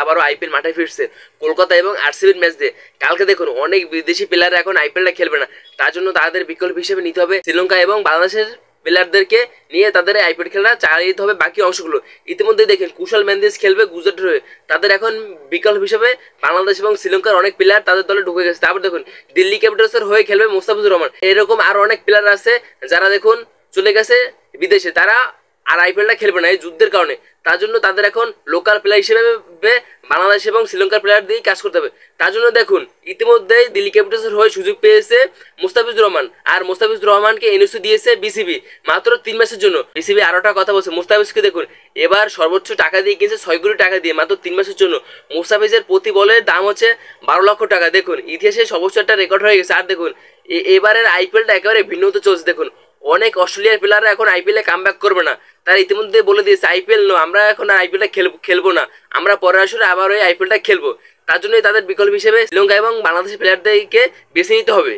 আবারও আইপিএল মাঠে ফিরছে কলকাতা এবং আরসিবির ম্যাচ দিয়ে। কালকে দেখুন অনেক বিদেশি প্লেয়াররা এখন আইপিএলটা খেলবে না, তার জন্য তাদের বিকল্প হিসেবে নিতে হবে শ্রীলঙ্কা এবং বাংলাদেশের প্লেয়ারদেরকে নিয়ে তাদের আইপিএল খেলা চালিয়ে দিতে হবে বাকি অংশগুলো। ইতিমধ্যে দেখেন কুশল মেন্দিস খেলবে গুজরাটের হয়ে, তাদের এখন বিকল্প হিসেবে বাংলাদেশ এবং শ্রীলঙ্কার অনেক প্লেয়ার তাদের দলে ঢুকে গেছে। তারপর দেখুন দিল্লি ক্যাপিটালসের হয়ে খেলবে মুস্তাফিজুর রহমান, এরকম আরো অনেক প্লেয়ার আছে যারা দেখুন চলে গেছে বিদেশে, তারা আর আইপিএলটা খেলবে না এই যুদ্ধের কারণে। তার জন্য তাদের এখন লোকাল প্লেয়ার হিসেবে বাংলাদেশ এবং শ্রীলঙ্কার প্লেয়ার দিয়েই কাজ করতে হবে। তার জন্য দেখুন ইতিমধ্যেই দিল্লি ক্যাপিটালসের হয়ে সুযোগ পেয়েছে মুস্তাফিজুর রহমান, আর মুস্তাফিজুর রহমানকে এনওসি দিয়েছে বিসিবি মাত্র 3 ম্যাচের জন্য। বিসিবি আরোটা কথা বলছে মুস্তাফিজকে দেখুন এবার সর্বোচ্চ টাকা দিয়ে কিনছে 6 কোটি টাকা দিয়ে মাত্র 3 ম্যাচের জন্য। মুস্তাফিজের প্রতি বলের দাম হচ্ছে 12 লক্ষ টাকা। দেখুন ইতিহাসে সর্বোচ্চ একটা রেকর্ড হয়ে গেছে। আর দেখুন এবারের আইপিএলটা একেবারে ভিন্ন হতে চলছে। দেখুন অনেক অস্ট্রেলিয়ার প্লেয়াররা এখন আইপিএলে কামব্যাক করবে না, তারা ইতিমধ্যে বলে দিয়েছে আইপিএল আমরা এখন আইপিএলটা খেলবো না, আমরা পরের আসরে আবার ওই আইপিএলটা খেলবো। তার জন্যই তাদের বিকল্প হিসেবে শ্রীলঙ্কা এবং বাংলাদেশের প্লেয়ারদেরকে বেছে নিতে হবে।